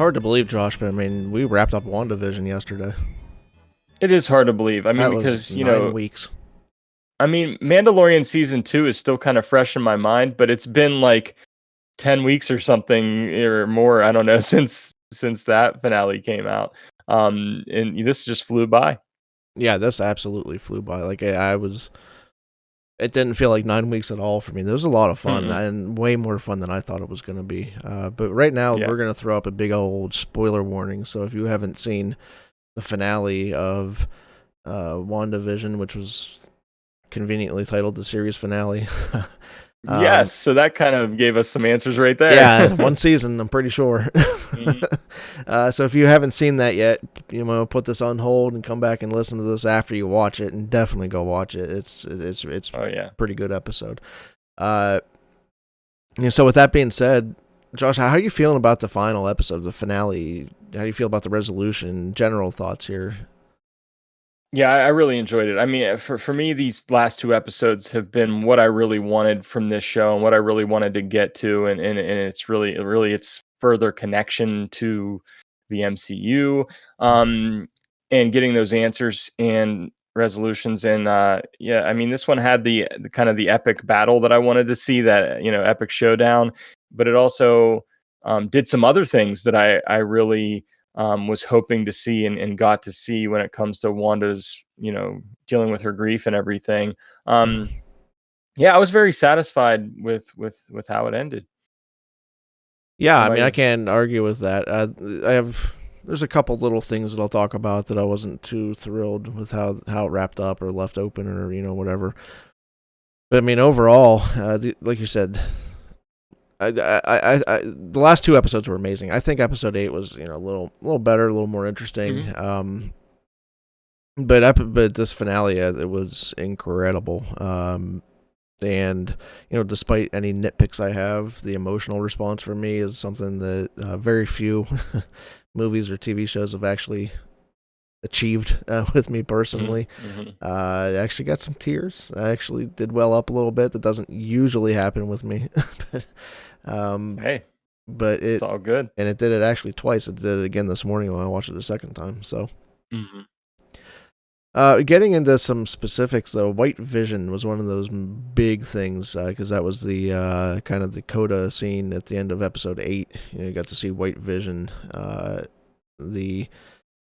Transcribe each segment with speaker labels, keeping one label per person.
Speaker 1: hard to believe, Josh, but I mean, we wrapped up WandaVision yesterday.
Speaker 2: It is hard to believe. I mean,
Speaker 1: That was
Speaker 2: because
Speaker 1: 9 weeks.
Speaker 2: I mean, Mandalorian season 2 is still kind of fresh in my mind, but it's been like 10 weeks or something or more. I don't know since that finale came out. And this just flew by.
Speaker 1: Yeah, this absolutely flew by. Like I was, it didn't feel like 9 weeks at all for me. There was a lot of fun and way more fun than I thought it was going to be. But right now, we're going to throw up a big old spoiler warning. So if you haven't seen the finale of WandaVision, which was conveniently titled the series finale.
Speaker 2: Yes, so that kind of gave us some answers right there.
Speaker 1: Yeah, one season, I'm pretty sure. So if you haven't seen that yet, put this on hold and come back and listen to this after you watch it, and definitely go watch it. It's a pretty good episode. So with that being said, Josh, how are you feeling about the final episode, the finale? How do you feel about the resolution? General thoughts here.
Speaker 2: Yeah, I really enjoyed it. I mean, for me, these last 2 episodes have been what I really wanted from this show and what I really wanted to get to, and it's really its further connection to the MCU, and getting those answers and resolutions. And I mean, this one had the kind of the epic battle that I wanted to see, that epic showdown, but it also did some other things that I really was hoping to see and got to see when it comes to Wanda's, dealing with her grief and everything. I was very satisfied with how it ended.
Speaker 1: Yeah, I mean, I can't argue with that. There's a couple little things that I'll talk about that I wasn't too thrilled with how it wrapped up or left open or whatever. But I mean, overall, like you said, the last 2 episodes were amazing. I think episode 8 was a little better, a little more interesting. But this finale, it was incredible. And despite any nitpicks I have, the emotional response for me is something that very few movies or TV shows have actually achieved with me personally. I actually got some tears. I actually did well up a little bit. That doesn't usually happen with me. But
Speaker 2: it's all good.
Speaker 1: And it did it actually twice. It did it again this morning when I watched it a second time. So getting into some specifics, though, White Vision was one of those big things, because that was the kind of the Coda scene at the end of episode 8. You got to see White Vision, the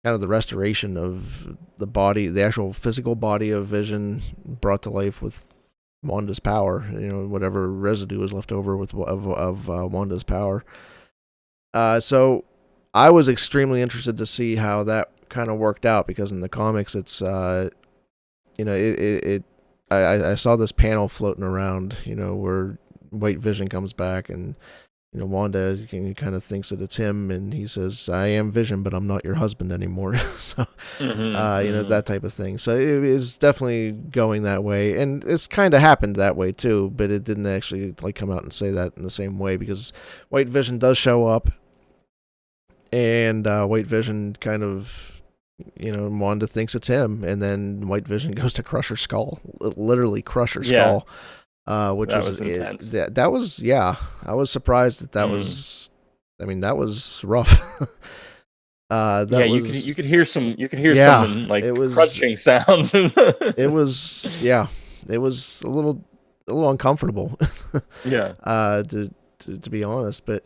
Speaker 1: kind of the restoration of the body, the actual physical body of Vision brought to life with Wanda's power, whatever residue is left over of Wanda's power. So I was extremely interested to see how that kind of worked out, because in the comics it's I saw this panel floating around, where White Vision comes back and Wanda kind of thinks that it's him, and he says, "I am Vision, but I'm not your husband anymore." So that type of thing. So it is definitely going that way, and it's kind of happened that way too, but it didn't actually come out and say that in the same way, because White Vision does show up, and White Vision kind of Wanda thinks it's him, and then White Vision goes to crush her skull, literally crush her skull, which was
Speaker 2: intense.
Speaker 1: That was, I was surprised that was, I mean, that was rough.
Speaker 2: You could hear some crunching sounds.
Speaker 1: It was a little uncomfortable. To be honest, but.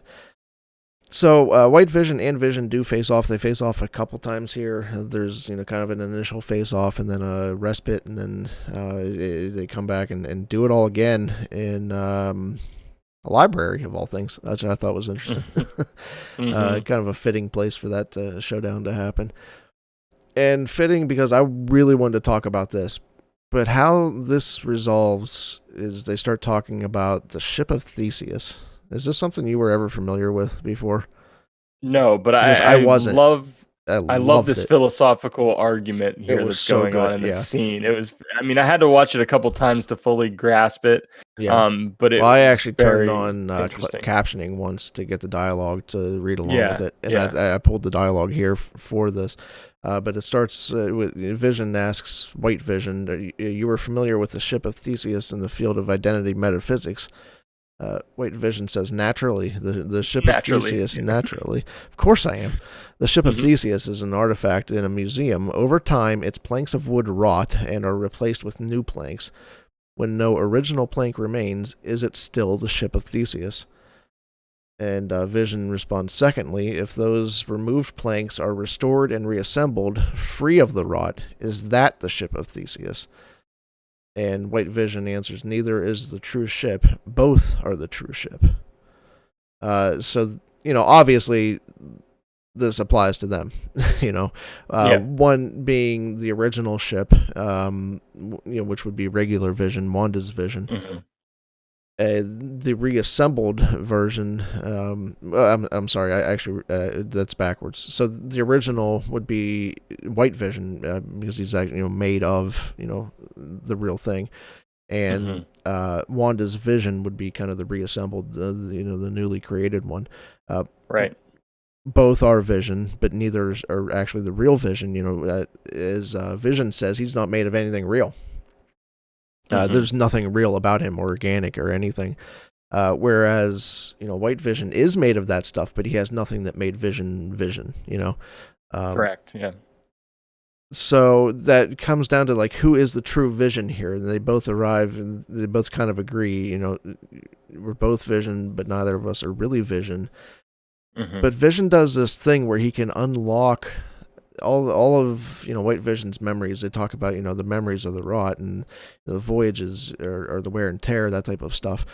Speaker 1: So White Vision and Vision do face off. They face off a couple times here. There's kind of an initial face off, and then a respite, and then they come back and do it all again in a library of all things, which I thought was interesting. Kind of a fitting place for that showdown to happen, and fitting because I really wanted to talk about this. But how this resolves is they start talking about the ship of Theseus. Is this something you were ever familiar with before?
Speaker 2: No, but I wasn't. I love this philosophical argument here that's going on in this scene. It was, I mean, I had to watch it a couple times to fully grasp it. But I
Speaker 1: actually turned on captioning once to get the dialogue to read along with it, and I pulled the dialogue here for this. But it starts with Vision asks White Vision, "You were familiar with the ship of Theseus in the field of identity metaphysics. White Vision says, naturally, the ship of
Speaker 2: Naturally.
Speaker 1: Theseus, naturally. Of course I am. The ship of
Speaker 2: Hmm.
Speaker 1: Theseus is an artifact in a museum. Over time, its planks of wood rot and are replaced with new planks. When no original plank remains, is it still the ship of Theseus? And Vision responds, secondly, if those removed planks are restored and reassembled, free of the rot, is that the ship of Theseus? And White Vision answers, neither is the true ship. Both are the true ship. So, obviously, this applies to them.
Speaker 2: Yeah.
Speaker 1: One being the original ship, which would be regular Vision, Wanda's Vision.
Speaker 2: Hmm.
Speaker 1: The reassembled version, I'm sorry, I actually, that's backwards. So the original would be White Vision, because he's actually, made of, the real thing. And
Speaker 2: Hmm.
Speaker 1: Wanda's Vision would be kind of the reassembled, the newly created one.
Speaker 2: Right.
Speaker 1: Both are Vision, but neither are actually the real Vision. As Vision says, he's not made of anything real.
Speaker 2: Hmm.
Speaker 1: There's nothing real about him, or organic, or anything. Whereas, White Vision is made of that stuff, but he has nothing that made Vision Vision. Um,
Speaker 2: Correct. Yeah.
Speaker 1: so that comes down to like, who is the true Vision here? And they both arrive, and they both kind of agree. We're both Vision, but neither of us are really Vision.
Speaker 2: Hmm.
Speaker 1: But Vision does this thing where he can unlock all of White Vision's memories. They talk about the memories of the rot and the voyages, or the wear and tear, that type of stuff.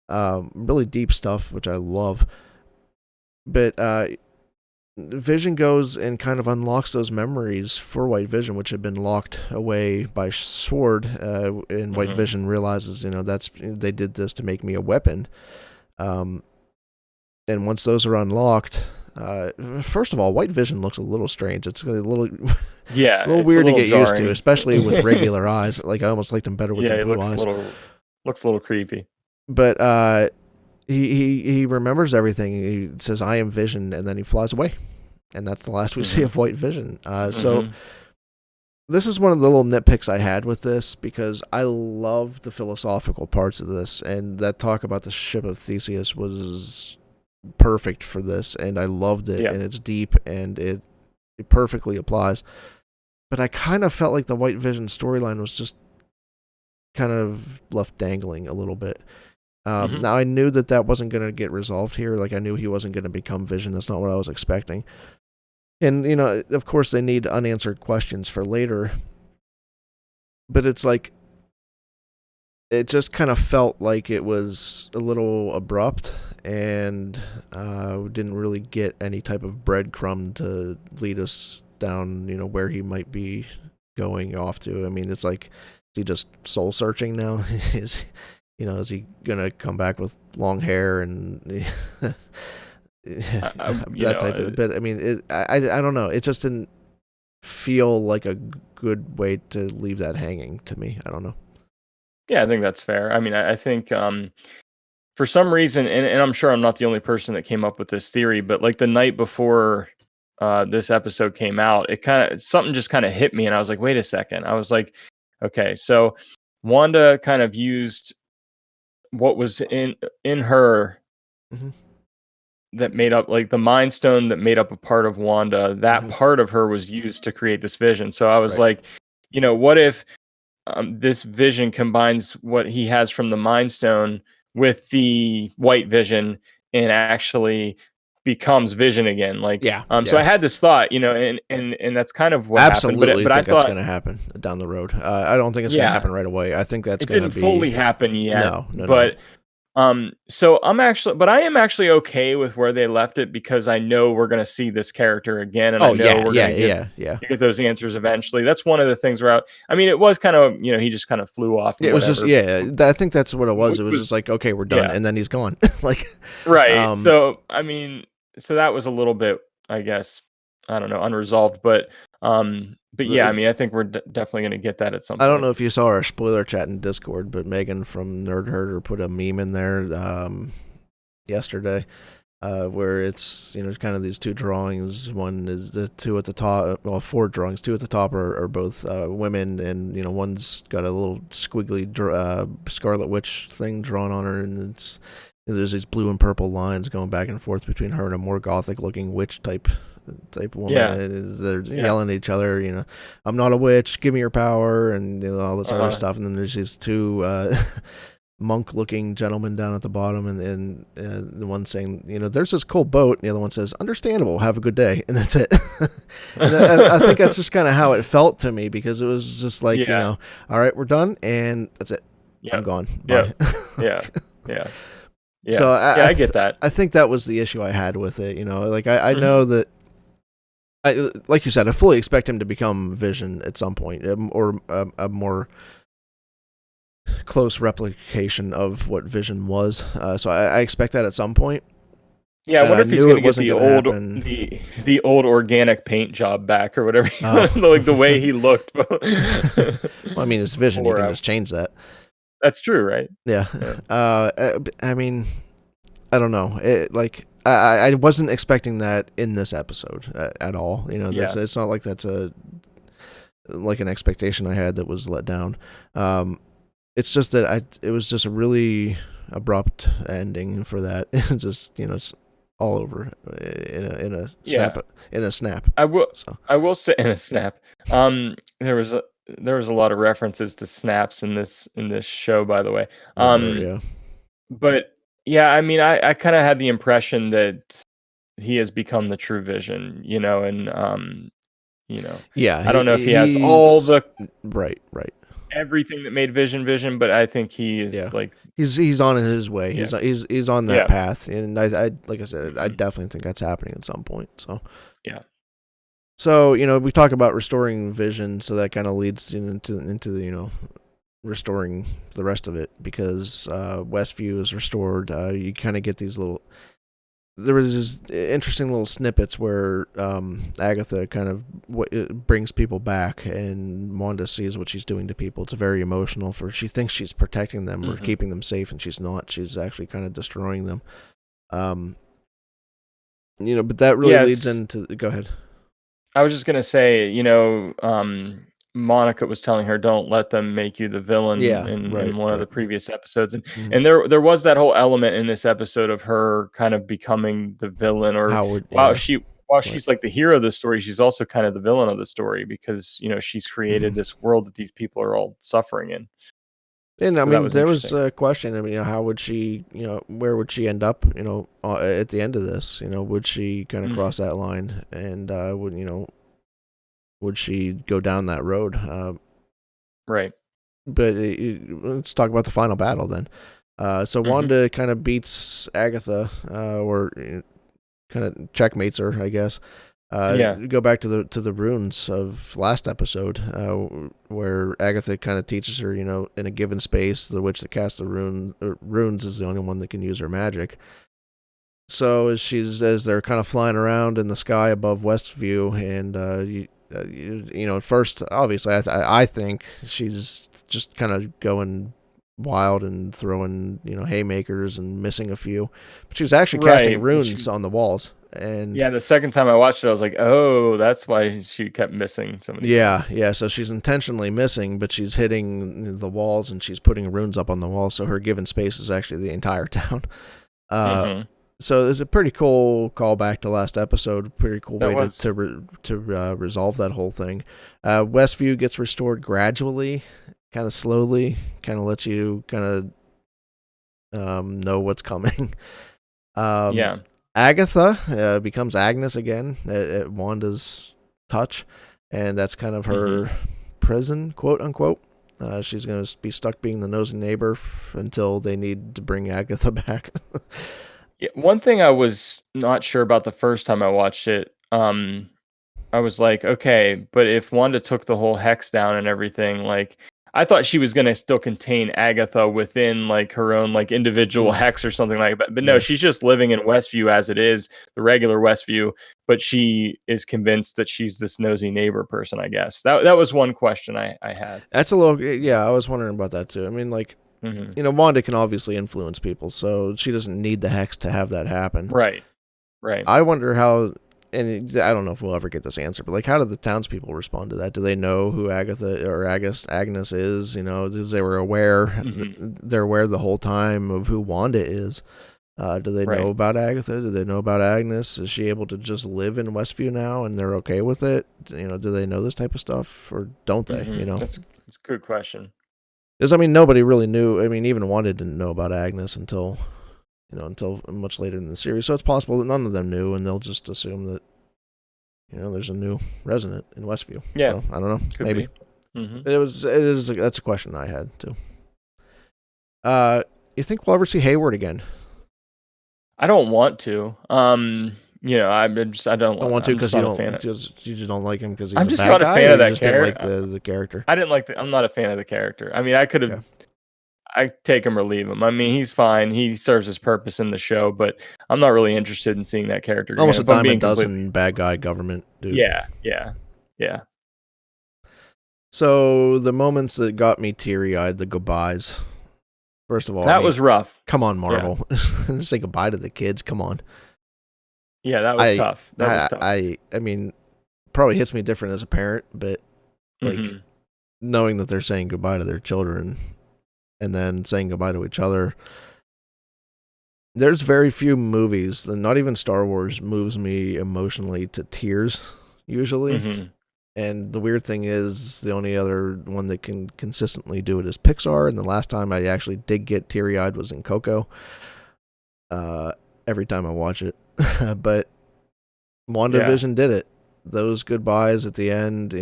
Speaker 1: Really deep stuff, which I love. But Vision goes and kind of unlocks those memories for White Vision, which had been locked away by Sword. And White
Speaker 2: Hmm.
Speaker 1: Vision realizes, they did this to make me a weapon. Um, and once those are unlocked, first of all, White Vision looks a little strange. It's a little,
Speaker 2: Yeah.
Speaker 1: a little
Speaker 2: It's a
Speaker 1: weird to
Speaker 2: little
Speaker 1: get used to,
Speaker 2: jarring.
Speaker 1: especially with regular eyes. Like, I almost liked him better with
Speaker 2: Yeah.
Speaker 1: the
Speaker 2: It
Speaker 1: blue eyes.
Speaker 2: looks a little creepy.
Speaker 1: But he remembers everything. He says, "I am Vision," and then he flies away, and that's the last we see
Speaker 2: Hmm.
Speaker 1: of White Vision. So
Speaker 2: Hmm.
Speaker 1: this is one of the little nitpicks I had with this, because I love the philosophical parts of this, and that talk about the ship of Theseus was perfect for this, and I loved it,
Speaker 2: Yeah.
Speaker 1: and it's deep, and it perfectly applies. But I kind of felt like the White Vision storyline was just kind of left dangling a little bit.
Speaker 2: Hmm.
Speaker 1: Now I knew that wasn't going to get resolved here. Like, I knew he wasn't going to become Vision. That's not what I was expecting. And of course, they need unanswered questions for later. But it's like, it just kind of felt like it was a little abrupt, and didn't really get any type of breadcrumb to lead us down, where he might be going off to. I mean, it's like, is he just soul searching now? Is he gonna come back with long hair and
Speaker 2: You
Speaker 1: that type
Speaker 2: know,
Speaker 1: of? But I mean, I don't know. It just didn't feel like a good way to leave that hanging to me. I don't know.
Speaker 2: yeah, I think that's fair. I mean, I think for some reason, and I'm sure I'm not the only person that came up with this theory, but like the night before this episode came out, it kind of something just kind of hit me, and I was like, wait a second. I was like, okay, so Wanda kind of used what was in her
Speaker 1: Hmm.
Speaker 2: that made up like the mind stone that made up a part of Wanda. That
Speaker 1: Hmm.
Speaker 2: part of her was used to create this vision. So I was
Speaker 1: Right.
Speaker 2: like, what if this vision combines what he has from the Mind Stone with the White Vision and actually becomes Vision again. Like,
Speaker 1: Yeah.
Speaker 2: so I
Speaker 1: Yeah.
Speaker 2: had this thought, and that's kind of what happened.
Speaker 1: Absolutely
Speaker 2: But I
Speaker 1: think that's
Speaker 2: thought,
Speaker 1: going to happen down the road. I don't think it's going to
Speaker 2: yeah,
Speaker 1: happen right away. I think that's
Speaker 2: it
Speaker 1: going to
Speaker 2: didn't
Speaker 1: be
Speaker 2: fully happen yet,
Speaker 1: no, no, no.
Speaker 2: but so I am actually okay with where they left it because I know we're gonna see this character again, and I
Speaker 1: Oh
Speaker 2: know
Speaker 1: yeah,
Speaker 2: we're
Speaker 1: yeah,
Speaker 2: gonna get
Speaker 1: yeah, yeah.
Speaker 2: those answers eventually. That's one of the things where I mean, it was kind of he just kind of flew off
Speaker 1: Yeah,
Speaker 2: and
Speaker 1: it was just,
Speaker 2: whatever,
Speaker 1: yeah. I think that's what it was.
Speaker 2: which
Speaker 1: It was
Speaker 2: was
Speaker 1: just like, okay, we're done,
Speaker 2: yeah,
Speaker 1: and then he's gone. Like,
Speaker 2: right.
Speaker 1: um,
Speaker 2: So I mean, so that was a little bit, I guess, I don't know, unresolved, but yeah, I
Speaker 1: the,
Speaker 2: mean, I think we're definitely gonna get that at some
Speaker 1: I don't
Speaker 2: point.
Speaker 1: know if you saw our spoiler chat in Discord, but Megan from Nerd Herder put a meme in there yesterday, where it's kind of these two drawings. One is the two at the top, well, four drawings. Two at the top are both women, and one's got a little squiggly Scarlet Witch thing drawn on her, and it's there's these blue and purple lines going back and forth between her and a more gothic looking witch type woman.
Speaker 2: Yeah.
Speaker 1: They're
Speaker 2: Yeah.
Speaker 1: yelling at each other, I'm not a witch, give me your power, and all this other
Speaker 2: Uh-huh.
Speaker 1: stuff. And then there's these two monk looking gentlemen down at the bottom, and the one saying, there's this cool boat, and the other one says, understandable, have a good day, and that's it. And I think that's just kind of how it felt to me, because it was just like,
Speaker 2: Yeah.
Speaker 1: all right, we're done, and that's it. I'm
Speaker 2: Yep.
Speaker 1: gone. Bye.
Speaker 2: Yep. Yeah. Yeah.
Speaker 1: So
Speaker 2: Yeah. Yeah, I get that.
Speaker 1: I think that was the issue I had with it. Like I
Speaker 2: Mhm.
Speaker 1: know that, like you said, I fully expect him to become Vision at some point, or a more close replication of what Vision was. So I expect that at some point.
Speaker 2: Yeah, I
Speaker 1: And
Speaker 2: wonder
Speaker 1: I
Speaker 2: if he's
Speaker 1: knew
Speaker 2: gonna
Speaker 1: it
Speaker 2: get
Speaker 1: wasn't
Speaker 2: the
Speaker 1: going to
Speaker 2: old
Speaker 1: happen.
Speaker 2: the old organic paint job back or whatever,
Speaker 1: Oh,
Speaker 2: like the way he looked.
Speaker 1: well, I mean, it's Vision. You
Speaker 2: Or
Speaker 1: can just change that.
Speaker 2: that's true, right?
Speaker 1: Yeah.
Speaker 2: Yeah.
Speaker 1: I mean, I don't know. I wasn't expecting that in this episode at all. That's
Speaker 2: Yeah.
Speaker 1: it's not like that's like an expectation I had that was let down. It's just that it was just a really abrupt ending for that. Just it's all over in a
Speaker 2: Yeah.
Speaker 1: snap.
Speaker 2: I will
Speaker 1: So
Speaker 2: I will say in a snap. There was a lot of references to snaps in this show, by the way.
Speaker 1: there were,
Speaker 2: Um,
Speaker 1: yeah.
Speaker 2: but yeah, I mean, I kind of had the impression that he has become the true Vision, and you know,
Speaker 1: Yeah,
Speaker 2: I don't know if he has all
Speaker 1: he's
Speaker 2: the
Speaker 1: right.
Speaker 2: everything that made Vision Vision, but I think he is
Speaker 1: Yeah,
Speaker 2: like,
Speaker 1: he's on his way.
Speaker 2: yeah,
Speaker 1: He's on that
Speaker 2: yeah,
Speaker 1: path, and I like I said, I
Speaker 2: mhm,
Speaker 1: definitely think that's happening at some point.
Speaker 2: yeah,
Speaker 1: So we talk about restoring vision, so that kind of leads into the restoring the rest of it, because Westview is restored. You kind of get these little. There was this interesting little snippets where Agatha kind of brings people back, and Wanda sees what she's doing to people. It's very emotional. For she thinks she's protecting them or
Speaker 2: mhm,
Speaker 1: keeping them safe, and she's not. She's actually kind of destroying them. Um, but that really
Speaker 2: yeah.
Speaker 1: leads
Speaker 2: It's
Speaker 1: into. Go ahead.
Speaker 2: I was just gonna say, Monica was telling her, "Don't let them make you the villain,"
Speaker 1: Yeah.
Speaker 2: in one of
Speaker 1: Right.
Speaker 2: the previous episodes, and
Speaker 1: Mhm.
Speaker 2: and there was that whole element in this episode of her kind of becoming the villain, or
Speaker 1: Howard.
Speaker 2: while
Speaker 1: Yeah.
Speaker 2: she while
Speaker 1: Right.
Speaker 2: she's like the hero of the story, she's also kind of the villain of the story, because she's created
Speaker 1: Hmm.
Speaker 2: this world that these people are all suffering in.
Speaker 1: And I
Speaker 2: So that
Speaker 1: mean,
Speaker 2: was
Speaker 1: there was
Speaker 2: interesting.
Speaker 1: a question. I mean, how would she? Where would she end up? At the end of this, would she kind of
Speaker 2: Mhm.
Speaker 1: cross that line, and would she go down that road?
Speaker 2: Right.
Speaker 1: But let's talk about the final battle then. So
Speaker 2: Mhm.
Speaker 1: Wanda kind of beats Agatha, or kind of checkmates her, I guess.
Speaker 2: Yeah.
Speaker 1: Go back to the runes of last episode, where Agatha kind of teaches her, in a given space, the witch that casts the runes is the only one that can use her magic. So as they're kind of flying around in the sky above Westview, and at first, obviously, I think she's just kind of going wild and throwing haymakers and missing a few, but she's actually casting
Speaker 2: Right.
Speaker 1: runes on the walls. And
Speaker 2: Yeah, the second time I watched it, I was like, "Oh, that's why she kept missing so many times."
Speaker 1: yeah. So she's intentionally missing, but she's hitting the walls and she's putting runes up on the walls. So her given space is actually the entire town. Uh,
Speaker 2: Mhm.
Speaker 1: so it's a pretty cool callback to last episode. Pretty cool
Speaker 2: That
Speaker 1: way
Speaker 2: was.
Speaker 1: to resolve that whole thing. Westview gets restored gradually, kind of slowly, kind of lets you kind of know what's coming. Um,
Speaker 2: Yeah.
Speaker 1: Agatha becomes Agnes again at Wanda's touch, and that's kind of
Speaker 2: Mhm.
Speaker 1: her prison, quote unquote. She's going to be stuck being the nosy neighbor until they need to bring Agatha back.
Speaker 2: Yeah, one thing I was not sure about the first time I watched it, I was like, "Okay, but if Wanda took the whole hex down and everything, like, I thought she was gonna still contain Agatha within, like, her own, like, individual
Speaker 1: Mm,
Speaker 2: hex or something like that, but no,
Speaker 1: yeah.
Speaker 2: she's just living in Westview as it is, the regular Westview, but she is convinced that she's this nosy neighbor person, I guess. That was one question I had.
Speaker 1: That's a little, yeah, I was wondering about that too. I mean, like,
Speaker 2: Mhm.
Speaker 1: Wanda can obviously influence people, so she doesn't need the hex to have that happen.
Speaker 2: Right, right.
Speaker 1: I wonder how, and I don't know if we'll ever get this answer, but like, how did the townspeople respond to that? Do they know who Agatha or Agnes is? Because they were aware,
Speaker 2: Mhm.
Speaker 1: they're aware the whole time of who Wanda is. Do they know
Speaker 2: Right.
Speaker 1: about Agatha? Do they know about Agnes? Is she able to just live in Westview now and they're okay with it? Do they know this type of stuff or don't they?
Speaker 2: That's a good question.
Speaker 1: Because I mean, nobody really knew. I mean, even Wanda didn't know about Agnes until much later in the series. So it's possible that none of them knew, and they'll just assume that there's a new resident in Westview.
Speaker 2: Yeah,
Speaker 1: So I don't know.
Speaker 2: could
Speaker 1: Maybe
Speaker 2: be.
Speaker 1: that's a question I had too. You think we'll ever see Hayward again?
Speaker 2: I don't want to.
Speaker 1: Don't want to
Speaker 2: I'm just
Speaker 1: because you
Speaker 2: not a
Speaker 1: don't
Speaker 2: fan of.
Speaker 1: because you just don't like him because he's
Speaker 2: I'm
Speaker 1: a
Speaker 2: just
Speaker 1: bad
Speaker 2: not a
Speaker 1: guy,
Speaker 2: fan
Speaker 1: or
Speaker 2: of
Speaker 1: you
Speaker 2: that
Speaker 1: just didn't like
Speaker 2: character.
Speaker 1: the character.
Speaker 2: I didn't like I'm not a fan of the character. I mean,
Speaker 1: Okay.
Speaker 2: I take him or leave him. I mean, he's fine. He serves his purpose in the show, but I'm not really interested in seeing that character again.
Speaker 1: Almost a
Speaker 2: If I'm
Speaker 1: dime a
Speaker 2: being completely,
Speaker 1: dozen bad guy government dude.
Speaker 2: yeah.
Speaker 1: So the moments that got me teary eyed, the goodbyes. First of all, I
Speaker 2: That
Speaker 1: mean,
Speaker 2: was rough.
Speaker 1: come on,
Speaker 2: Yeah,
Speaker 1: Marvel, say goodbye to the kids. Come on.
Speaker 2: yeah, that was
Speaker 1: I
Speaker 2: tough. That was
Speaker 1: I
Speaker 2: tough.
Speaker 1: I mean, probably hits me different as a parent, but like
Speaker 2: Hmm.
Speaker 1: knowing that they're saying goodbye to their children and then saying goodbye to each other. There's very few movies, not even Star Wars, moves me emotionally to tears usually.
Speaker 2: Hmm.
Speaker 1: And the weird thing is, the only other one that can consistently do it is Pixar. And the last time I actually did get teary eyed was in Coco. Every time I watch it, but
Speaker 2: Yeah,
Speaker 1: WandaVision did it. Those goodbyes at the end,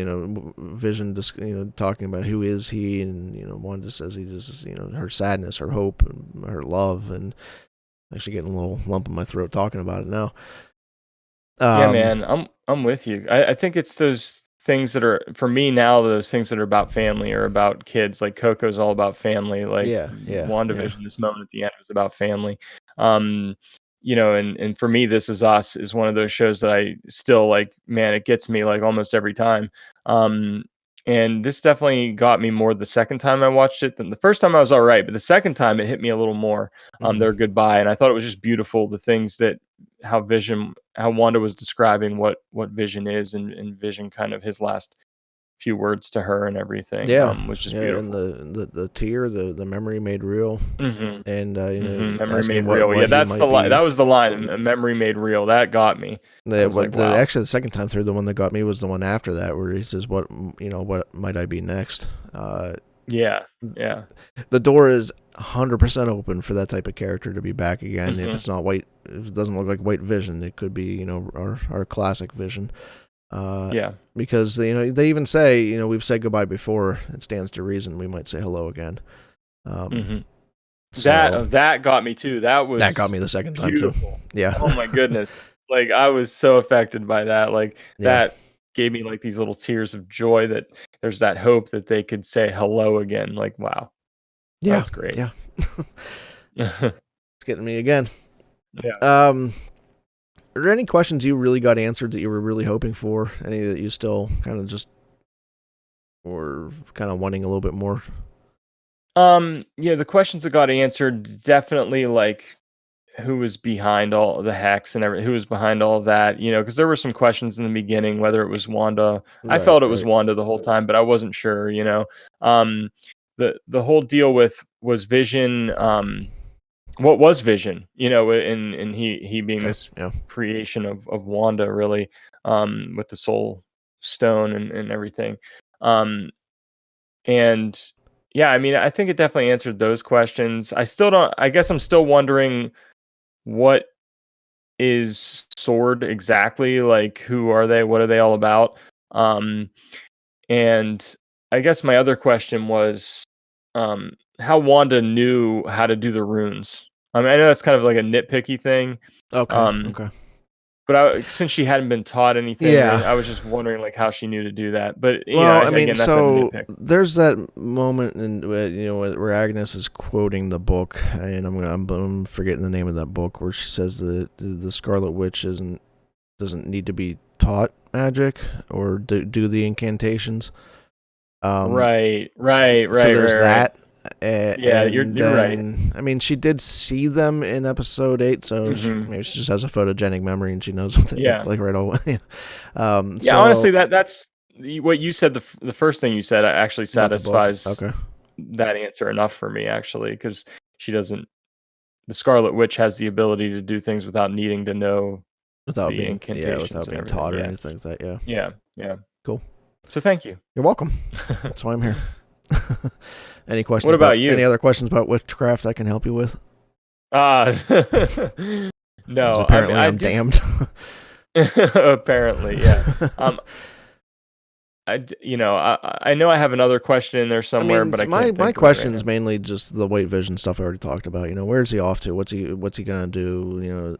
Speaker 1: Vision just, talking about who is he, and Wanda says he just, her sadness, her hope, and her love, and actually getting a little lump in my throat talking about it now.
Speaker 2: yeah,
Speaker 1: Um,
Speaker 2: man. I'm with you. I think it's those things that are for me now. Those things that are about family or about kids. Like Coco's all about family. Like
Speaker 1: yeah.
Speaker 2: WandaVision, this moment at the end was about family. Um, and for me, This Is Us is one of those shows that I still like. Man, it gets me like almost every time. Um, and this definitely got me more the second time I watched it than the first time. I was all right, but the second time it hit me a little more.
Speaker 1: Mm-hmm.
Speaker 2: Their goodbye, and I thought it was just beautiful. The things that how Wanda was describing what Vision is, and Vision kind of his last few words to her and everything
Speaker 1: Yeah,
Speaker 2: was just
Speaker 1: yeah, and
Speaker 2: beautiful.
Speaker 1: the tear, the memory made real,
Speaker 2: Mhm.
Speaker 1: and
Speaker 2: Mhm. Memory
Speaker 1: asking
Speaker 2: made
Speaker 1: what
Speaker 2: real. Yeah,
Speaker 1: he
Speaker 2: that's the
Speaker 1: might
Speaker 2: line. That
Speaker 1: be.
Speaker 2: was the line. Memory made real. That got me. I was like, wow.
Speaker 1: Actually the second time through, the one that got me was the one after that, where he says, what might I be next?
Speaker 2: Yeah. Yeah.
Speaker 1: The door is 100% open for that type of character to be back again. If
Speaker 2: Mhm.
Speaker 1: it's not white, if it doesn't look like White Vision, it could be our classic Vision.
Speaker 2: Yeah.
Speaker 1: Because they even say, we've said goodbye before. It stands to reason we might say hello again. Um,
Speaker 2: Mhm.
Speaker 1: so
Speaker 2: That got me too. That
Speaker 1: that got
Speaker 2: was
Speaker 1: me the second time too.
Speaker 2: beautiful.
Speaker 1: Yeah,
Speaker 2: Oh my goodness. Like, I was so affected by that. Like,
Speaker 1: yeah,
Speaker 2: that gave me, like, these little tears of joy that there's that hope that they could say hello again. Like, wow,
Speaker 1: yeah,
Speaker 2: that's great.
Speaker 1: yeah. It's getting me again.
Speaker 2: Yeah.
Speaker 1: Um, are there any questions you really got answered that you were really hoping for? Any that you still kind of just were kind of wanting a little bit more?
Speaker 2: Yeah, the questions that got answered definitely, like, who was behind all the hacks and who was behind all of that, because there were some questions in the beginning whether it was Wanda. I
Speaker 1: Right,
Speaker 2: felt it was
Speaker 1: right.
Speaker 2: Wanda the whole time, but I wasn't sure. Um, the whole deal with was Vision, what was Vision, and he being
Speaker 1: Okay,
Speaker 2: this
Speaker 1: yeah.
Speaker 2: creation of Wanda really, with the Soul Stone and everything. Um, and yeah, I mean, I think it definitely answered those questions. I still don't. I guess I'm still wondering what is Sword exactly? Like, who are they? What are they all about? Um, and I guess my other question was, how Wanda knew how to do the runes. I mean, I know that's kind of like a nitpicky thing,
Speaker 1: Okay,
Speaker 2: um,
Speaker 1: okay.
Speaker 2: but since she hadn't been taught anything,
Speaker 1: Yeah.
Speaker 2: I was just wondering like how she knew to do that. But
Speaker 1: Well, I mean,
Speaker 2: again, that's a
Speaker 1: so
Speaker 2: nitpick.
Speaker 1: there's that moment where Agnes is quoting the book, and I'm forgetting the name of that book, where she says the Scarlet Witch doesn't need to be taught magic or do the incantations. Um,
Speaker 2: Right,
Speaker 1: so there's
Speaker 2: right.
Speaker 1: that,
Speaker 2: Yeah,
Speaker 1: and
Speaker 2: you're right.
Speaker 1: then I mean, she did see them in episode 8, so
Speaker 2: Hmm.
Speaker 1: maybe she just has a photogenic memory and she knows what they look
Speaker 2: Yeah.
Speaker 1: like right away.
Speaker 2: Yeah, honestly,
Speaker 1: So
Speaker 2: that's what you said. The first thing you said actually
Speaker 1: about the book,
Speaker 2: satisfies
Speaker 1: okay.
Speaker 2: that answer enough for me, actually, because she doesn't. the Scarlet Witch has the ability to do things without needing to know
Speaker 1: without
Speaker 2: the
Speaker 1: being
Speaker 2: incantations
Speaker 1: without
Speaker 2: and
Speaker 1: being
Speaker 2: everything.
Speaker 1: taught or
Speaker 2: Yeah,
Speaker 1: anything like that. Yeah,
Speaker 2: yeah, yeah.
Speaker 1: cool.
Speaker 2: So thank you.
Speaker 1: You're welcome. That's why I'm here. Any questions
Speaker 2: What
Speaker 1: about
Speaker 2: about you?
Speaker 1: any other questions about witchcraft I can help you with?
Speaker 2: Uh
Speaker 1: Because
Speaker 2: no, I mean
Speaker 1: apparently
Speaker 2: I
Speaker 1: I'm
Speaker 2: do.
Speaker 1: damned.
Speaker 2: Apparently, yeah. I know I have another question in there
Speaker 1: I
Speaker 2: somewhere,
Speaker 1: mean,
Speaker 2: but I
Speaker 1: my
Speaker 2: can't
Speaker 1: my
Speaker 2: think of it right
Speaker 1: question's
Speaker 2: now.
Speaker 1: mainly just the white vision stuff I already talked about. Where's he off to? What's he gonna do?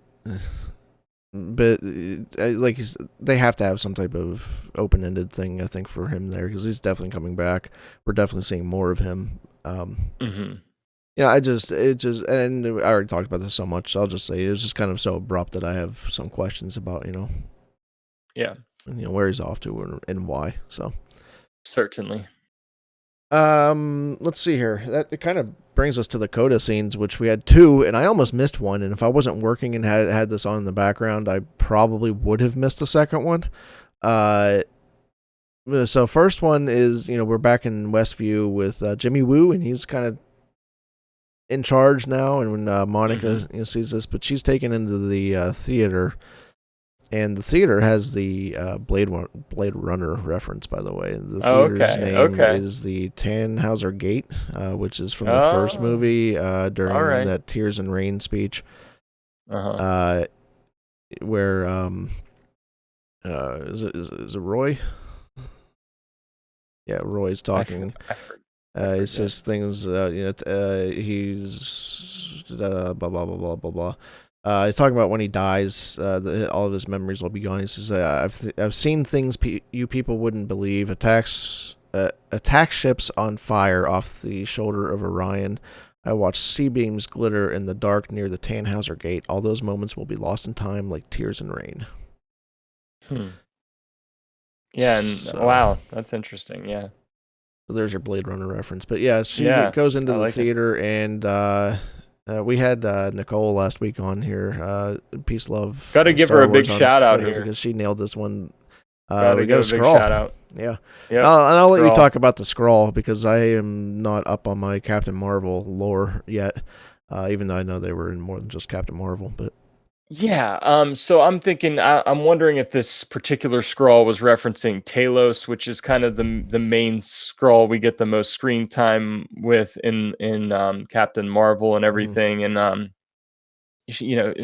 Speaker 1: But they have to have some type of open-ended thing, I think, for him there, because he's definitely coming back. We're definitely seeing more of him.
Speaker 2: Hmm.
Speaker 1: And I already talked about this so much, so I'll just say it was just kind of so abrupt that I have some questions about,
Speaker 2: Yeah,
Speaker 1: where he's off to and why. So,
Speaker 2: certainly.
Speaker 1: let's see here. That it kind of brings us to the Coda scenes, which we had two, and I almost missed one. And if I wasn't working and had this on in the background, I probably would have missed the second one. Uh, so first one is we're back in Westview with Jimmy Woo, and he's kind of in charge now. And when Monica
Speaker 2: Hmm.
Speaker 1: sees this, but she's taken into the theater. And the theater has the Blade Runner reference, by the way. The theater's
Speaker 2: Okay,
Speaker 1: name
Speaker 2: okay.
Speaker 1: is the Tannhauser Gate, which is from the first
Speaker 2: Oh,
Speaker 1: movie
Speaker 2: all
Speaker 1: during
Speaker 2: right.
Speaker 1: that Tears and Rain speech,
Speaker 2: Uh-huh.
Speaker 1: uh, where is it Roy? Yeah, Roy's talking.
Speaker 2: I
Speaker 1: He
Speaker 2: forget.
Speaker 1: says things. He's blah blah blah blah blah blah. He's talking about when he dies, all of his memories will be gone. He says, "I've seen things you people wouldn't believe. Attack ships on fire off the shoulder of Orion. I watched sea beams glitter in the dark near the Tannhauser Gate. All those moments will be lost in time, like tears in rain."
Speaker 2: Hmm. Yeah, and
Speaker 1: So
Speaker 2: wow, that's interesting. Yeah.
Speaker 1: So there's your Blade Runner reference. But yeah, she
Speaker 2: Yeah,
Speaker 1: goes into
Speaker 2: I
Speaker 1: the
Speaker 2: like it.
Speaker 1: theater, and we had Nicole last week on here. Peace, love,
Speaker 2: Got to give her
Speaker 1: Star
Speaker 2: a big
Speaker 1: Wars on
Speaker 2: shout out
Speaker 1: Twitter
Speaker 2: here.
Speaker 1: because she nailed this one.
Speaker 2: Got to
Speaker 1: We got
Speaker 2: give
Speaker 1: a
Speaker 2: a big
Speaker 1: scroll.
Speaker 2: shout out.
Speaker 1: Yeah.
Speaker 2: Yep.
Speaker 1: And I'll let you
Speaker 2: Scroll.
Speaker 1: talk about the scroll because I am not up on my Captain Marvel lore yet. Even though I know they were in more than just Captain Marvel, but
Speaker 2: Yeah, so I'm thinking, I'm wondering if this particular scroll was referencing Talos, which is kind of the main scroll we get the most screen time with in Captain Marvel and
Speaker 1: mhm.
Speaker 2: everything, and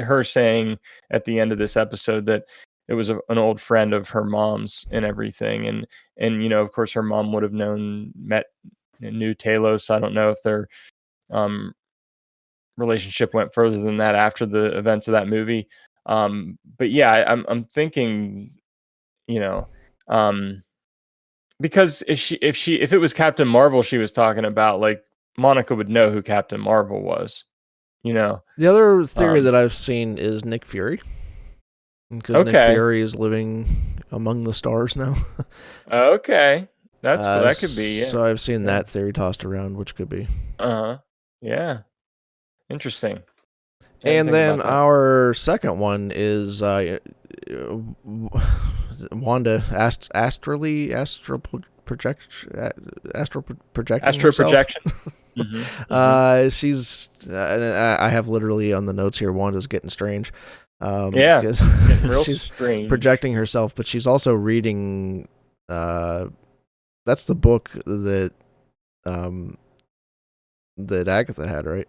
Speaker 2: her saying at the end of this episode that it was an old friend of her mom's and everything, and of course her mom would have knew Talos. I don't know if their um relationship went further than that after the events of that movie. But yeah, I'm thinking, you know, um, because if it was Captain Marvel she was talking about, like Monica would know who Captain Marvel was, you know.
Speaker 1: The other theory
Speaker 2: Um,
Speaker 1: that I've seen is Nick Fury because Nick
Speaker 2: okay,
Speaker 1: Fury is living among the stars now.
Speaker 2: okay, that's cool. That could be, yeah,
Speaker 1: So I've seen
Speaker 2: yeah,
Speaker 1: that theory tossed around, which could be.
Speaker 2: uh-huh, yeah, interesting. I didn't
Speaker 1: And
Speaker 2: think
Speaker 1: then
Speaker 2: about that.
Speaker 1: our second one is Wanda astral projecting
Speaker 2: Astro
Speaker 1: herself.
Speaker 2: projection. Hmm. Hmm.
Speaker 1: She's I have literally on the notes here Wanda's getting strange
Speaker 2: Yeah,
Speaker 1: because
Speaker 2: getting real
Speaker 1: she's
Speaker 2: strange.
Speaker 1: projecting herself, but she's also reading. That's the book um, that Agatha had, right?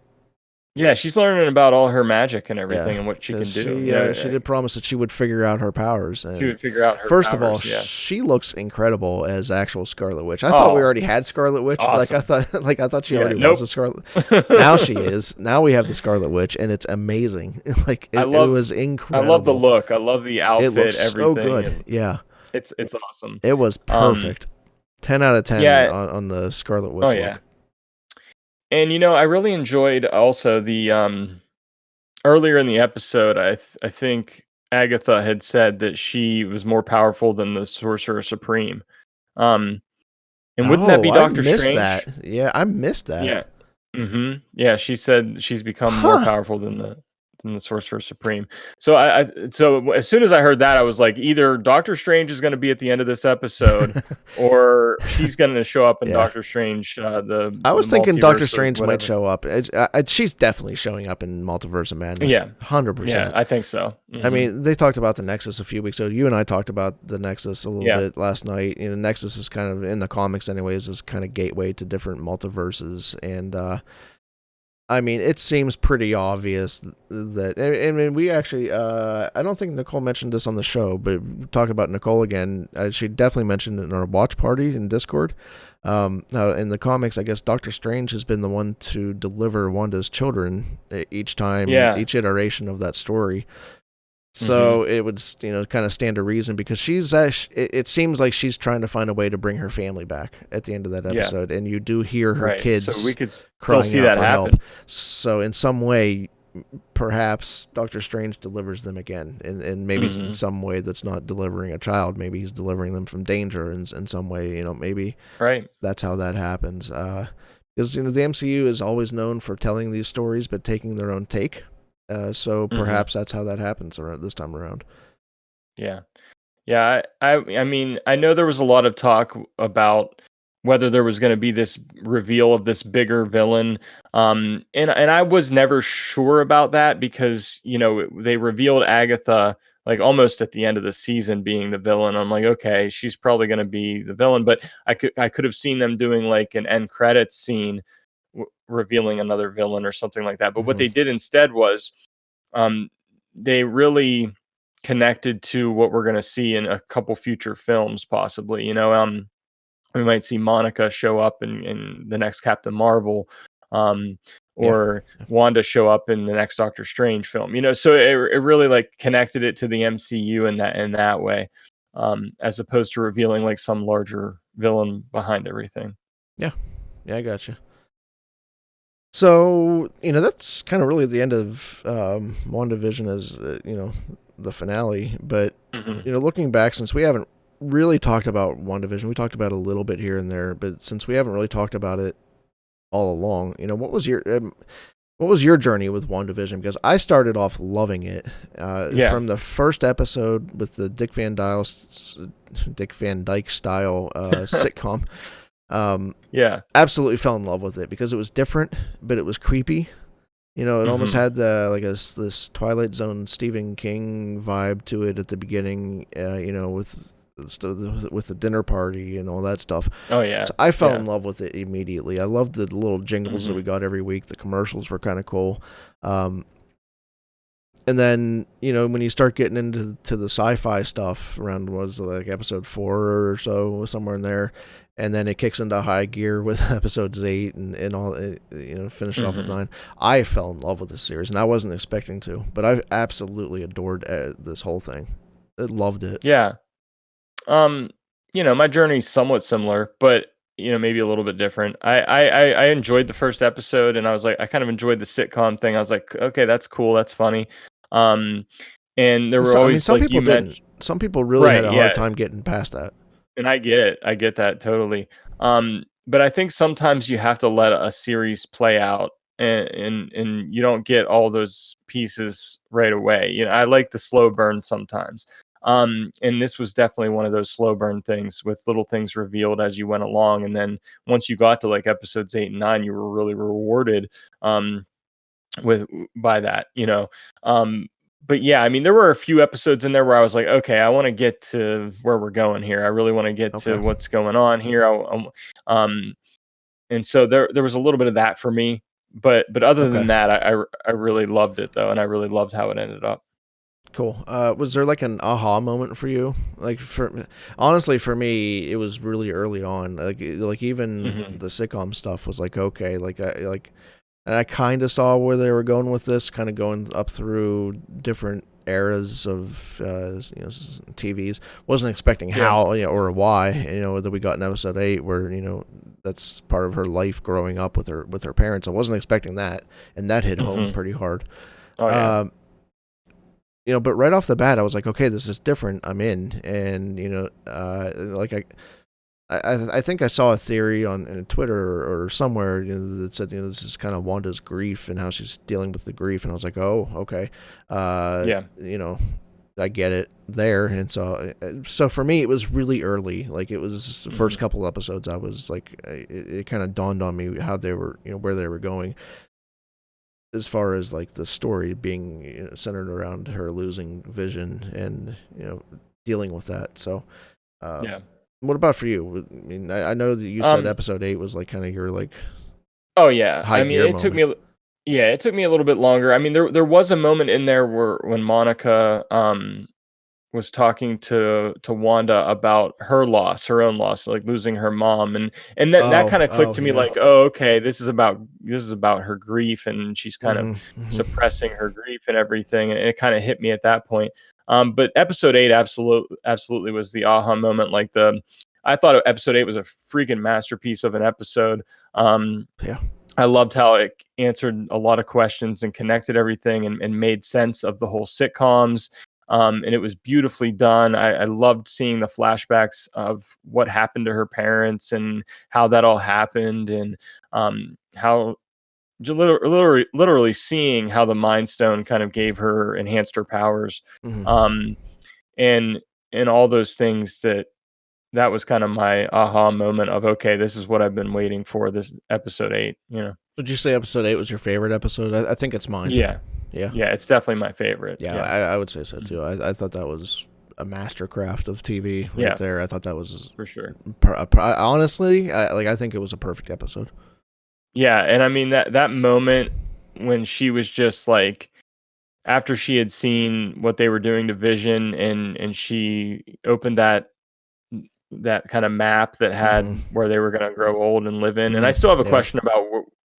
Speaker 2: Yeah, she's learning about all her magic and
Speaker 1: Yeah,
Speaker 2: everything and what she
Speaker 1: because
Speaker 2: can do. You know,
Speaker 1: she did promise that she would figure out her powers.
Speaker 2: she
Speaker 1: And
Speaker 2: would figure out her
Speaker 1: first of all,
Speaker 2: powers. Yeah.
Speaker 1: she looks incredible as actual Scarlet Witch. I thought we
Speaker 2: Oh,
Speaker 1: already had Scarlet
Speaker 2: it's
Speaker 1: Witch.
Speaker 2: awesome.
Speaker 1: I thought she
Speaker 2: Yeah.
Speaker 1: already was
Speaker 2: Nope.
Speaker 1: a Scarlet. Now she is. Now we have the Scarlet Witch, and it's amazing.
Speaker 2: I
Speaker 1: It
Speaker 2: love
Speaker 1: was
Speaker 2: I love the
Speaker 1: incredible.
Speaker 2: look. I love the
Speaker 1: It looks
Speaker 2: outfit,
Speaker 1: so
Speaker 2: everything.
Speaker 1: good. Yeah,
Speaker 2: It's awesome.
Speaker 1: it was
Speaker 2: Um
Speaker 1: perfect. 10 out of 10
Speaker 2: yeah,
Speaker 1: on the Scarlet
Speaker 2: oh
Speaker 1: Witch
Speaker 2: yeah.
Speaker 1: look.
Speaker 2: And I really enjoyed also the earlier in the episode, I think Agatha had said that she was more powerful than the Sorcerer Supreme. Um and wouldn't that
Speaker 1: Oh,
Speaker 2: be
Speaker 1: I
Speaker 2: Doctor
Speaker 1: missed
Speaker 2: Strange?
Speaker 1: that. Yeah, I missed that.
Speaker 2: Yeah. Mhm. Yeah, she said she's become more
Speaker 1: Huh.
Speaker 2: powerful than the than the Sorcerer Supreme. So so as soon as I heard that, I was like, either Doctor Strange is going to be at the end of this episode, or she's going to show up in
Speaker 1: Yeah.
Speaker 2: Doctor Strange,
Speaker 1: I
Speaker 2: the
Speaker 1: was thinking Doctor
Speaker 2: multiverse or
Speaker 1: Strange might
Speaker 2: whatever.
Speaker 1: show up. She's definitely showing up in Multiverse of Madness,
Speaker 2: Yeah, yeah,
Speaker 1: 100%.
Speaker 2: I think so.
Speaker 1: I mean, they talked about the Nexus a few weeks ago. You and I talked about the Nexus a little
Speaker 2: Yeah,
Speaker 1: bit last night. You know, Nexus is kind of in the comics, anyways, is kind of gateway to different multiverses, and I mean, it seems pretty obvious that. I mean, we actually, I don't think Nicole mentioned this on the show, but talk about Nicole again. She definitely mentioned it in our watch party in Discord. Now in the comics, I guess Doctor Strange has been the one to deliver Wanda's children each time,
Speaker 2: yeah.
Speaker 1: each iteration of that story.
Speaker 2: hmm
Speaker 1: So it would, kind of stand to reason because she's actually, it seems like she's trying to find a way to bring her family back at the end of that
Speaker 2: Yeah,
Speaker 1: episode, and you do hear her
Speaker 2: right. So we
Speaker 1: kids
Speaker 2: could still
Speaker 1: crying
Speaker 2: see
Speaker 1: out
Speaker 2: that
Speaker 1: for help.
Speaker 2: happen.
Speaker 1: So in some way, perhaps Doctor Strange delivers them again, and maybe in
Speaker 2: hmm
Speaker 1: some way that's not delivering a child. Maybe he's delivering them from danger in some way. Maybe
Speaker 2: Right.
Speaker 1: that's how that happens. Because the MCU is always known for telling these stories but taking their own take. So
Speaker 2: hmm
Speaker 1: perhaps that's how that happens around this time around.
Speaker 2: Yeah. Yeah, I mean, I know there was a lot of talk about whether there was going to be this reveal of this bigger villain, and I was never sure about that because they revealed Agatha like almost at the end of the season being the villain. I'm like, okay, she's probably going to be the villain, but I could have seen them doing like an end credits scene, revealing another villain or something like that. But what
Speaker 1: Hmm.
Speaker 2: they did instead was um, they really connected to what we're going to see in a couple future films, possibly. We might see Monica show up in the next Captain Marvel, um,
Speaker 1: Yeah.
Speaker 2: or Wanda show up in the next Doctor Strange film. So it really like connected it to the MCU in that way, as opposed to revealing like some larger villain behind everything.
Speaker 1: Yeah. Yeah, I gotcha. So, that's kind of really the end of WandaVision as, the finale. But,
Speaker 2: hmm
Speaker 1: looking back, since we haven't really talked about WandaVision, we talked about it a little bit here and there, but since we haven't really talked about it all along, what was your journey with WandaVision? Because I started off loving it
Speaker 2: Yeah.
Speaker 1: from the first episode with the Dick Van Dyke style sitcom.
Speaker 2: Yeah.
Speaker 1: Absolutely fell in love with it because it was different, but it was creepy. It almost
Speaker 2: hmm
Speaker 1: had this Twilight Zone Stephen King vibe to it at the beginning. With the dinner party and all that stuff.
Speaker 2: Oh yeah.
Speaker 1: So I fell
Speaker 2: Yeah.
Speaker 1: in love with it immediately. I loved the little jingles that we
Speaker 2: hmm
Speaker 1: got every week. The commercials were kind of cool. Um, and then when you start getting into the sci-fi stuff around was like episode 4 or so, somewhere in there, and then it kicks into high gear with episodes 8 and all, finish it off with
Speaker 2: hmm
Speaker 1: 9. I fell in love with this series, and I wasn't expecting to, but I absolutely adored this whole thing. I loved it.
Speaker 2: Yeah. Um, my journey's somewhat similar, but maybe a little bit different. I enjoyed the first episode, and I was like, I kind of enjoyed the sitcom thing. I was like, okay, that's cool, that's funny. Um, and there were
Speaker 1: So, I mean,
Speaker 2: always
Speaker 1: some
Speaker 2: like
Speaker 1: people
Speaker 2: you
Speaker 1: didn't.
Speaker 2: mentioned,
Speaker 1: Some people really had
Speaker 2: right?
Speaker 1: a hard
Speaker 2: Yeah,
Speaker 1: time getting past that.
Speaker 2: and I get it. I get that totally. But I think sometimes you have to let a series play out, and you don't get all those pieces right away. I like the slow burn sometimes. And this was definitely one of those slow burn things with little things revealed as you went along, and then once you got to like episodes 8 and 9, you were really rewarded. With by that. Um, but yeah, I mean, there were a few episodes in there where I was like, okay, I want to get to where we're going here. I really want to get to
Speaker 1: Okay.
Speaker 2: what's going on here. Um, and so there was a little bit of that for me. But other
Speaker 1: Okay.
Speaker 2: than that, I really loved it though, and I really loved how it ended up.
Speaker 1: Cool. Was there like an aha moment for you? Like honestly, for me, it was really early on. Like even
Speaker 2: hmm
Speaker 1: the sitcom stuff was like okay. And I kind of saw where they were going with this, kind of going up through different eras of TVs. Wasn't expecting
Speaker 2: Yeah.
Speaker 1: how or why that we got in episode 8, where that's part of her life growing up with her parents. I wasn't expecting that, and that hit home
Speaker 2: hmm
Speaker 1: pretty hard.
Speaker 2: Oh yeah.
Speaker 1: Um, but right off the bat, I was like, okay, this is different. I'm in, and like I think I saw a theory on Twitter or somewhere, that said, this is kind of Wanda's grief and how she's dealing with the grief, and I was like, oh, okay,
Speaker 2: Yeah.
Speaker 1: I get it there. And so for me, it was really early. Like, it was the first
Speaker 2: Mhm.
Speaker 1: couple episodes. I was like, it kind of dawned on me how they were, where they were going, as far as like the story being, centered around her losing vision and, dealing with that. So, uh,
Speaker 2: Yeah.
Speaker 1: what about for you? I mean, I know that you said
Speaker 2: Um
Speaker 1: episode 8 was like kind of your like
Speaker 2: Oh yeah.
Speaker 1: high
Speaker 2: I mean,
Speaker 1: gear
Speaker 2: it took
Speaker 1: moment.
Speaker 2: me yeah, it took me a little bit longer. I mean, there was a moment in there where when Monica was talking to Wanda about her loss, her own loss, like losing her mom, and that
Speaker 1: Oh,
Speaker 2: kind of clicked
Speaker 1: oh
Speaker 2: to me
Speaker 1: yeah.
Speaker 2: like, oh, okay, this is about her grief, and she's kind of
Speaker 1: Mhm. Mhm.
Speaker 2: suppressing her grief and everything, and it kind of hit me at that point. But episode 8 absolutely was the aha moment. I thought episode 8 was a freaking masterpiece of an episode.
Speaker 1: Yeah.
Speaker 2: I loved how it answered a lot of questions and connected everything and made sense of the whole sitcoms. And it was beautifully done. I loved seeing the flashbacks of what happened to her parents and how that all happened, and how literally seeing how the Mind Stone kind of gave her enhanced her powers,
Speaker 1: Mhm.
Speaker 2: um, and all those things that was kind of my aha moment of, okay, this is what I've been waiting for. This episode 8,
Speaker 1: Would you say episode 8 was your favorite episode? I think it's mine.
Speaker 2: Yeah.
Speaker 1: Yeah.
Speaker 2: Yeah, it's definitely my favorite,
Speaker 1: Yeah,
Speaker 2: yeah.
Speaker 1: I would say so
Speaker 2: Mhm.
Speaker 1: too. I thought that was a mastercraft of TV right
Speaker 2: Yeah,
Speaker 1: there. I thought that was
Speaker 2: for sure.
Speaker 1: honestly, I think it was a perfect episode.
Speaker 2: Yeah, and I mean, that moment when she was just, like, after she had seen what they were doing to Vision, and she opened that kinda map that
Speaker 1: Hmm.
Speaker 2: had where they were gonna grow old and live in, and I
Speaker 1: Hmm.
Speaker 2: still have a
Speaker 1: Yeah.
Speaker 2: question about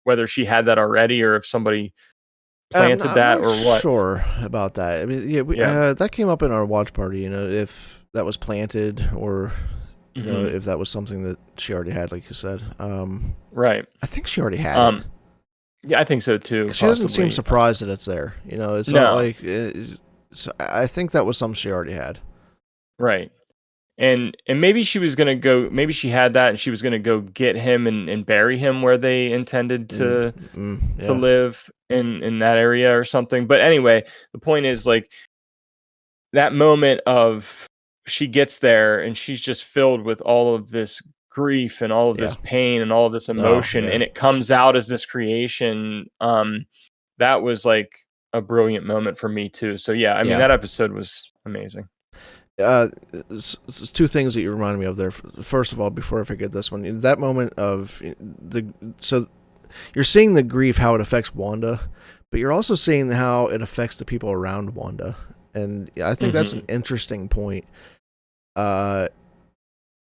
Speaker 2: whether she had that already or if somebody planted
Speaker 1: I'm
Speaker 2: that
Speaker 1: not
Speaker 2: or what.
Speaker 1: sure about that. I mean, yeah,
Speaker 2: Yeah.
Speaker 1: that came up in our watch party. If that was planted or
Speaker 2: Mhm.
Speaker 1: if that was something that she already had, like you said.
Speaker 2: Right.
Speaker 1: I think she already had it.
Speaker 2: Um, yeah, I think so too,
Speaker 1: 'Cause she doesn't seem
Speaker 2: possibly.
Speaker 1: surprised that it's there. It's not
Speaker 2: No.
Speaker 1: like. So I think that was something she already had.
Speaker 2: Right. And maybe she had that and she was gonna go get him and bury him where they intended
Speaker 1: Mm,
Speaker 2: to
Speaker 1: yeah,
Speaker 2: live in that area or something. But anyway, the point is, like, that moment of she gets there and she's just filled with all of this grief and all of
Speaker 1: yeah.
Speaker 2: this pain and all of this
Speaker 1: Oh,
Speaker 2: emotion,
Speaker 1: yeah,
Speaker 2: and it comes out as this creation. That was like a brilliant moment for me too. So yeah, I mean,
Speaker 1: yeah.
Speaker 2: that episode was amazing.
Speaker 1: Two things that you reminded me of there. First of all, before I forget this one, that moment of the so you're seeing the grief, how it affects Wanda, but you're also seeing how it affects the people around Wanda, and I think that's an
Speaker 2: Hmm.
Speaker 1: interesting point. Uh,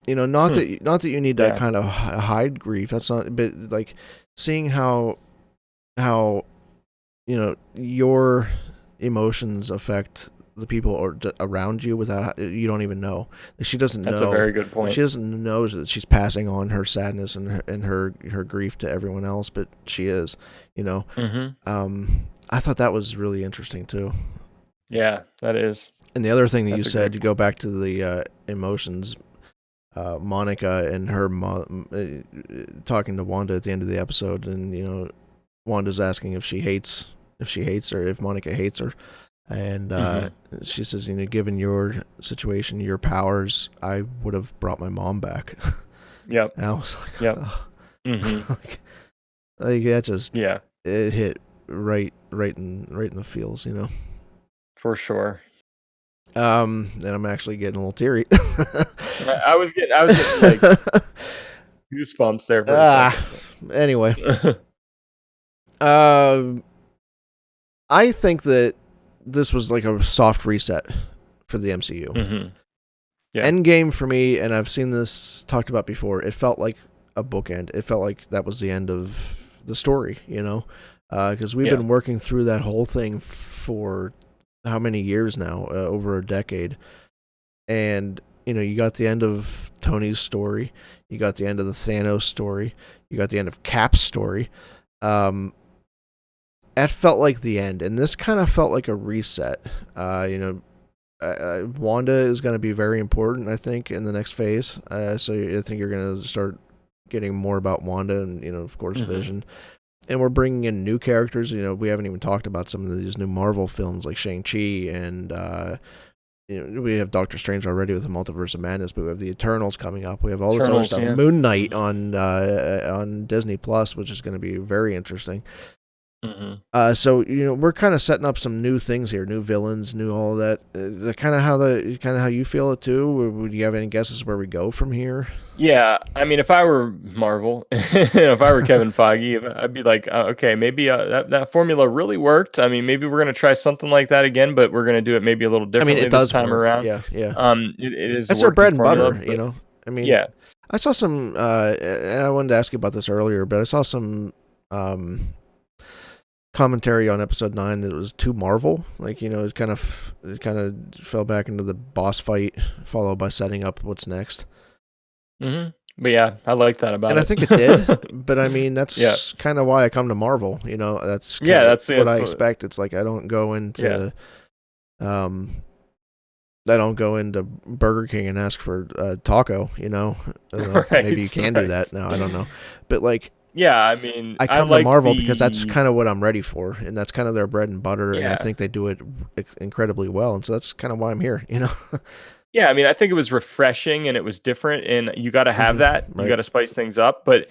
Speaker 1: not
Speaker 2: Hmm.
Speaker 1: that you need that
Speaker 2: Yeah,
Speaker 1: kind of hide grief. That's not, but like seeing how your emotions affect the people around you without you don't even know. Like, she doesn't
Speaker 2: that's a
Speaker 1: know.
Speaker 2: very good point.
Speaker 1: She doesn't know that she's passing on her sadness and her grief to everyone else, but she is. You know,
Speaker 2: Hmm.
Speaker 1: I thought that was really interesting too.
Speaker 2: Yeah, that is.
Speaker 1: And the other thing that you
Speaker 2: That's a
Speaker 1: said,
Speaker 2: great
Speaker 1: to go
Speaker 2: point.
Speaker 1: back to the emotions, Monica and her talking to Wanda at the end of the episode, and Wanda's asking if she hates her, if Monica hates her, and
Speaker 2: Hmm.
Speaker 1: she says, given your situation, your powers, I would have brought my mom back.
Speaker 2: Yep.
Speaker 1: And I was like,
Speaker 2: Yep.
Speaker 1: oh.
Speaker 2: Hmm.
Speaker 1: like that just
Speaker 2: Yeah,
Speaker 1: it hit right in the feels.
Speaker 2: for sure.
Speaker 1: And I'm actually getting a little teary.
Speaker 2: I was getting like goosebumps there for a
Speaker 1: ah,
Speaker 2: second.
Speaker 1: anyway,
Speaker 2: But
Speaker 1: um, I think that this was like a soft reset for the MCU.
Speaker 2: hmm. Yeah.
Speaker 1: Endgame for me, and I've seen this talked about before, it felt like a bookend. It felt like that was the end of the story, because we've
Speaker 2: Yeah.
Speaker 1: been working through that whole thing for how many years now? Over a decade. And, you got the end of Tony's story, you got the end of the Thanos story, you got the end of Cap's story. Um, that felt like the end, and this kind of felt like a reset. Wanda is going to be very important, I think, in the next phase. So I think you're going to start getting more about Wanda and, of course, Vision. And we're bringing in new characters. We haven't even talked about some of these new Marvel films like Shang-Chi and we have Doctor Strange already with the Multiverse of Madness, but we have the Eternals coming up. We have all this other stuff. Yeah. Moon Knight on Disney Plus, which is going to be very interesting. So we're kind of setting up some new things here, new villains, new all of that. Kind of how you feel it too. Would you have any guesses where we go from here?
Speaker 2: Yeah, I mean, if I were Marvel, if I were Kevin Feige, I'd be like, okay, maybe that formula really worked. I mean, maybe we're gonna try something like that again, but we're gonna do it maybe a little differently this time around.
Speaker 1: Yeah.
Speaker 2: It is.
Speaker 1: That's their bread and butter, I mean,
Speaker 2: yeah.
Speaker 1: I saw some, and I wanted to ask you about this earlier, but I saw some commentary on episode 9 that it was too Marvel. Like, it kind of fell back into the boss fight, followed by setting up what's next.
Speaker 2: But yeah, I like that about it.
Speaker 1: And I think it did. But I mean, that's kind of why I come to Marvel. That's what I expect. It's like I don't go into, I don't go into Burger King and ask for a taco.
Speaker 2: Right,
Speaker 1: maybe you can do that now. I don't know, but like.
Speaker 2: Yeah, I mean,
Speaker 1: I come to Marvel because that's kind of what I'm ready for, and that's kind of their bread and butter, and I think they do it incredibly well, and so that's kind of why I'm here,
Speaker 2: Yeah, I mean, I think it was refreshing and it was different, and you got to have that. Right. You got to spice things up, but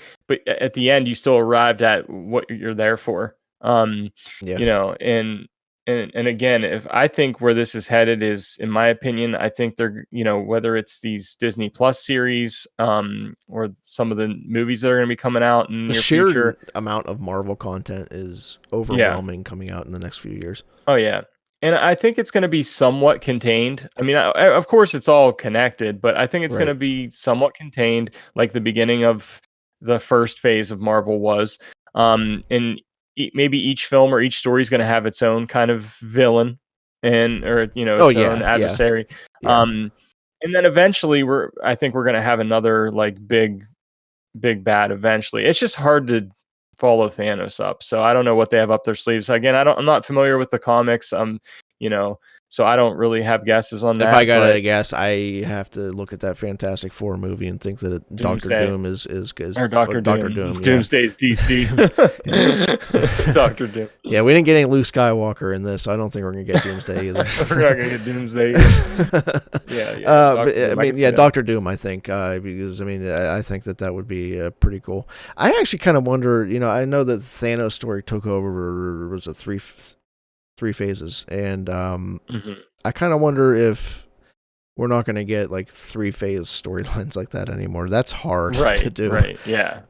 Speaker 2: at the end, you still arrived at what you're there for. And again, if I think where this is headed is, in my opinion, I think they're, whether it's these Disney Plus series, or some of the movies that are going to be coming out in the near future.
Speaker 1: The amount of Marvel content is overwhelming coming out in the next few years.
Speaker 2: Oh yeah. And I think it's going to be somewhat contained. I mean, of course it's all connected, but I think it's going to be somewhat contained, like the beginning of the first phase of Marvel was. And maybe each film or each story is going to have its own kind of villain or its own adversary.
Speaker 1: Yeah.
Speaker 2: And then eventually I think we're going to have another like big bad eventually. It's just hard to follow Thanos up. So I don't know what they have up their sleeves. Again, I'm not familiar with the comics. So I don't really have guesses on that.
Speaker 1: If I gotta guess, I have to look at that Fantastic Four movie and think that Doctor Doom is
Speaker 2: or Doctor Doom. Doomsday's DC. Doctor Doom.
Speaker 1: Yeah, we didn't get any Luke Skywalker in this, so I don't think we're gonna get Doomsday either.
Speaker 2: We're not gonna get Doomsday.
Speaker 1: Doctor Doom. I think because I think that would be pretty cool. I actually kind of wonder. I know that the Thanos story took over was a three phases, and I kind of wonder if we're not going to get like 3-phase storylines like that anymore. That's hard to do.
Speaker 2: Right. Yeah.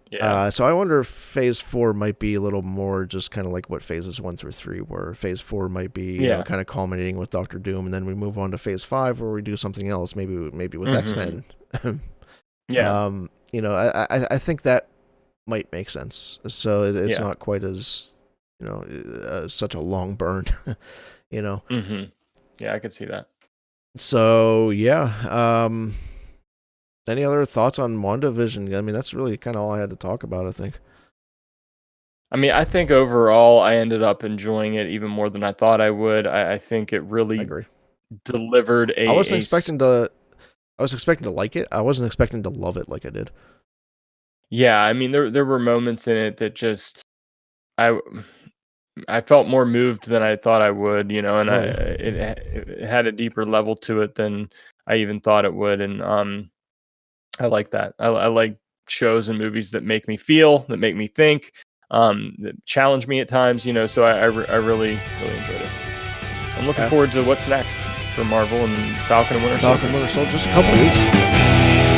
Speaker 1: So I wonder if phase 4 might be a little more just kind of like what phases 1 through 3 were. Phase 4 might be kind of culminating with Doctor Doom, and then we move on to phase 5 where we do something else, maybe with X-Men. I think that might make sense. So it's not quite as such a long burn.
Speaker 2: Yeah, I could see that.
Speaker 1: So any other thoughts on WandaVision? I mean, that's really kind of all I had to talk about, I think.
Speaker 2: I mean, I think overall I ended up enjoying it even more than I thought I would. I think it really delivered
Speaker 1: I wasn't expecting to like it. I wasn't expecting to love it like I did.
Speaker 2: Yeah, I mean, there were moments in it that just I felt more moved than I thought I would, and it had a deeper level to it than I even thought it would, and I like that. I like shows and movies that make me feel, that make me think, that challenge me at times, So I really enjoyed it. I'm looking forward to what's next for Marvel and Falcon and Winter Soldier.
Speaker 1: Just a couple weeks.